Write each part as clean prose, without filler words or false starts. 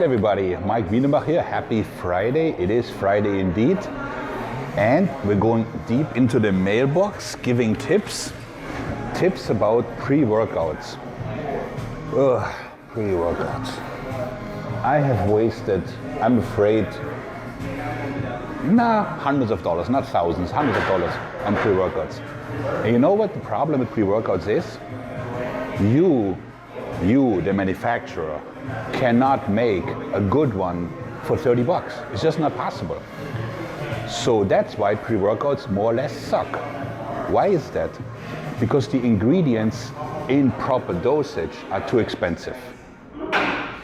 Alright everybody, Maik Wiedenbach here. Happy Friday. It is Friday indeed. And we're going deep into the mailbox, giving tips about pre-workouts. Pre-workouts. I have wasted, I'm afraid, hundreds of dollars, not thousands, hundreds of dollars on pre-workouts. And you know what the problem with pre-workouts is? You, the manufacturer, cannot make a good one for 30 bucks. It's just not possible. So that's why pre-workouts more or less suck. Why is that? Because the ingredients in proper dosage are too expensive.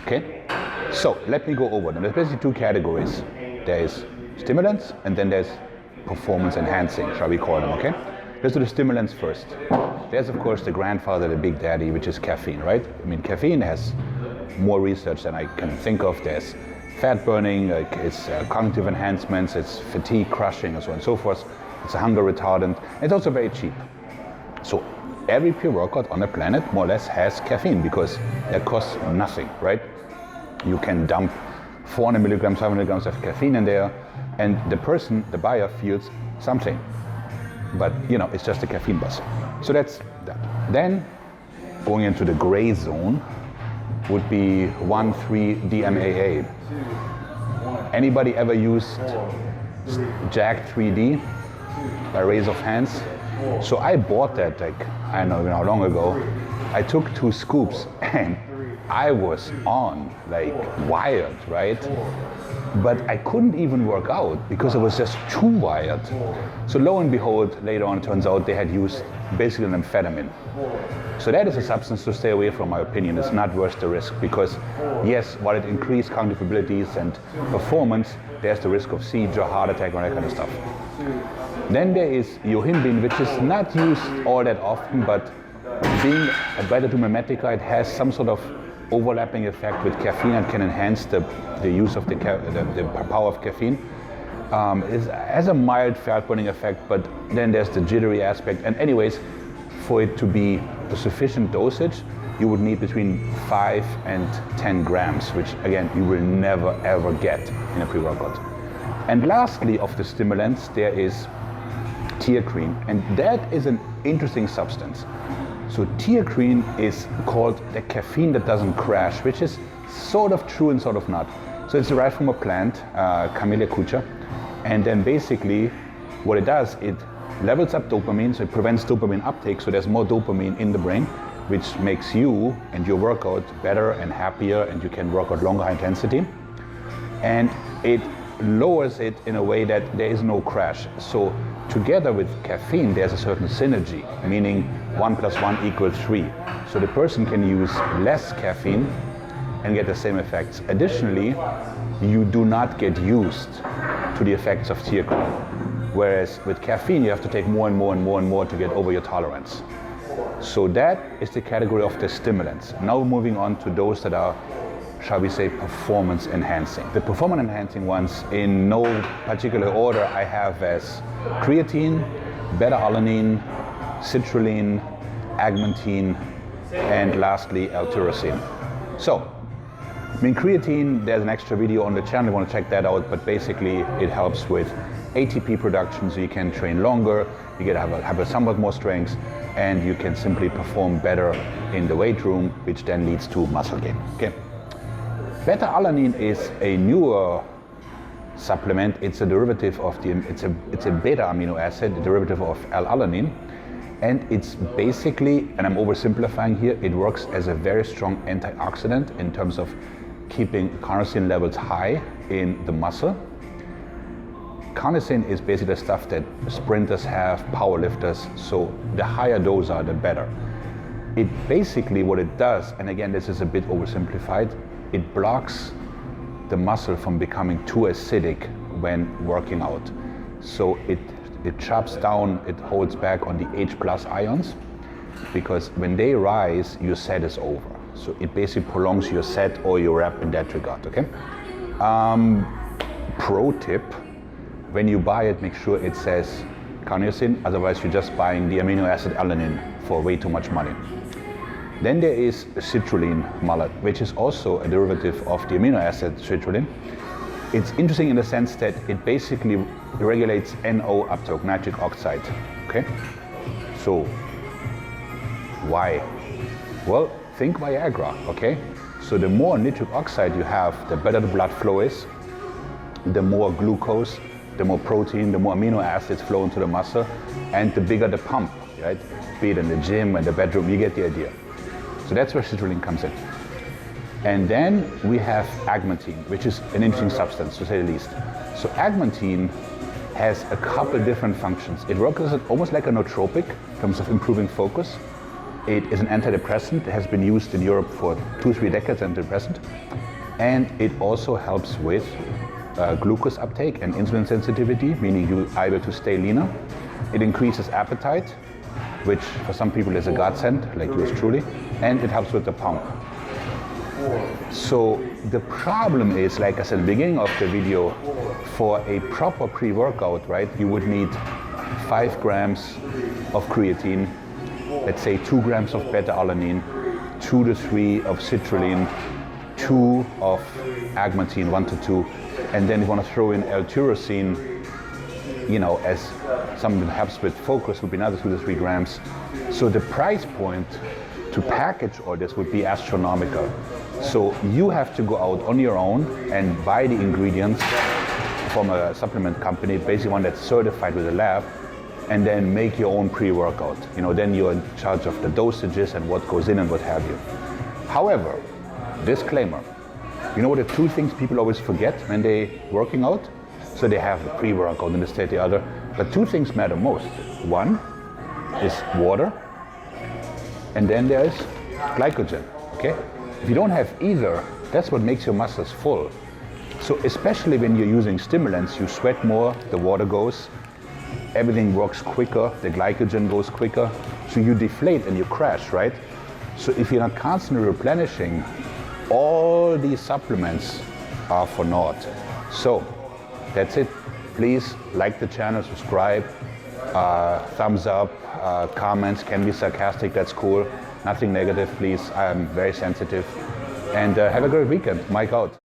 Okay? So let me go over them. There's basically two categories. There is stimulants and then there's performance enhancing, shall we call them, okay? Let's do the stimulants first. There's of course the grandfather, the big daddy, which is caffeine, right? I mean, caffeine has more research than I can think of. There's fat burning, it's cognitive enhancements, it's fatigue crushing and so on and so forth. It's a hunger retardant. It's also very cheap. So every pre-workout on the planet more or less has caffeine because that costs nothing, right? You can dump 400 milligrams, 500 milligrams of caffeine in there and the person, the buyer, feels something. But you know, it's just a caffeine buzz. So that's that. Then going into the gray zone would be 1,3-DMAA. Anybody ever used Jack 3D by raise of hands? So I bought that I don't know how long ago. I took 2 scoops and I was on wired, right? But I couldn't even work out because I was just too wired. So lo and behold, later on it turns out they had used basically an amphetamine. So that is a substance to stay away from, my opinion. It's not worth the risk because yes, while it increased cognitive abilities and performance, there's the risk of seizure, heart attack, and that kind of stuff. Then there is yohimbine, which is not used all that often, but being a beta-2-mimetica, it has some sort of overlapping effect with caffeine and can enhance the use of the power of caffeine. It has a mild fat burning effect, but then there's the jittery aspect. And anyways, for it to be a sufficient dosage, you would need between 5 and 10 grams, which again, you will never ever get in a pre-workout. And lastly of the stimulants, there is teacrine, and that is an interesting substance. So teacrine is called the caffeine that doesn't crash, which is sort of true and sort of not. So it's derived from a plant, Camellia cuccia, and then basically what it does, it levels up dopamine, so it prevents dopamine uptake, so there's more dopamine in the brain, which makes you and your workout better and happier, and you can work out longer high intensity. And it lowers it in a way that there is no crash. So together with caffeine, there's a certain synergy, meaning 1 + 1 = 3. So the person can use less caffeine and get the same effects. Additionally, you do not get used to the effects of teacrine. Whereas with caffeine, you have to take more and more and more and more to get over your tolerance. So that is the category of the stimulants. Now moving on to those that are, shall we say, performance enhancing. The performance enhancing ones, in no particular order, I have as creatine, beta-alanine, Sertraline, Agmatine, and lastly L-tyrosine. So, I mean, creatine, there's an extra video on the channel, you want to check that out, but basically it helps with ATP production, so you can train longer, you get have a somewhat more strength, and you can simply perform better in the weight room, which then leads to muscle gain. Okay. Beta-alanine is a newer supplement. It's a derivative of it's a beta amino acid, a derivative of L-alanine, and it's basically, and I'm oversimplifying here, it works as a very strong antioxidant in terms of keeping carnosine levels high in the muscle. Carnosine is basically the stuff that sprinters have, powerlifters, so the higher dose are, the better. It basically, what it does, and again, this is a bit oversimplified, it blocks the muscle from becoming too acidic when working out. So it chops down, it holds back on the H+ ions, because when they rise, your set is over. So it basically prolongs your set or your rep in that regard, okay? Pro tip, when you buy it, make sure it says carnosine, otherwise you're just buying the amino acid alanine for way too much money. Then there is Sertraline malate, which is also a derivative of the amino acid sertraline. It's interesting in the sense that it basically regulates NO uptake, nitric oxide. Okay? So, why? Well, think Viagra, okay? So the more nitric oxide you have, the better the blood flow is, the more glucose, the more protein, the more amino acids flow into the muscle, and the bigger the pump, right? Be it in the gym, in the bedroom, you get the idea. So that's where sertraline comes in. And then we have Agmatine, which is an interesting substance, to say the least. So Agmatine has a couple different functions. It works as almost like a nootropic in terms of improving focus. It is an antidepressant. It has been used in Europe for 2-3 decades, antidepressant. And it also helps with glucose uptake and insulin sensitivity, meaning you are able to stay leaner. It increases appetite, which for some people is a godsend, like yours truly, and it helps with the pump. So the problem is, like I said at the beginning of the video, for a proper pre-workout, right, you would need 5 grams of creatine, let's say 2 grams of beta-alanine, 2 to 3 of sertraline, 2 of Agmatine, 1 to 2, and then you want to throw in L-tyrosine, you know, as something that helps with focus, would be another 2 to 3 grams. So the price point to package all this would be astronomical. So you have to go out on your own and buy the ingredients from a supplement company, basically one that's certified with a lab, and then make your own pre-workout. You know, then you're in charge of the dosages and what goes in and what have you. However, disclaimer, you know what the 2 things people always forget when they're working out? So they have the pre-workout and this, that, the other. But 2 things matter most. One is water, and then there's glycogen, okay? If you don't have either, that's what makes your muscles full. So especially when you're using stimulants, you sweat more, the water goes, everything works quicker, the glycogen goes quicker, so you deflate and you crash, right? So if you're not constantly replenishing, all these supplements are for naught. So that's it. Please like the channel, subscribe, thumbs up, comments can be sarcastic, that's cool. Nothing negative, please. I'm very sensitive. And have a great weekend. Maik out.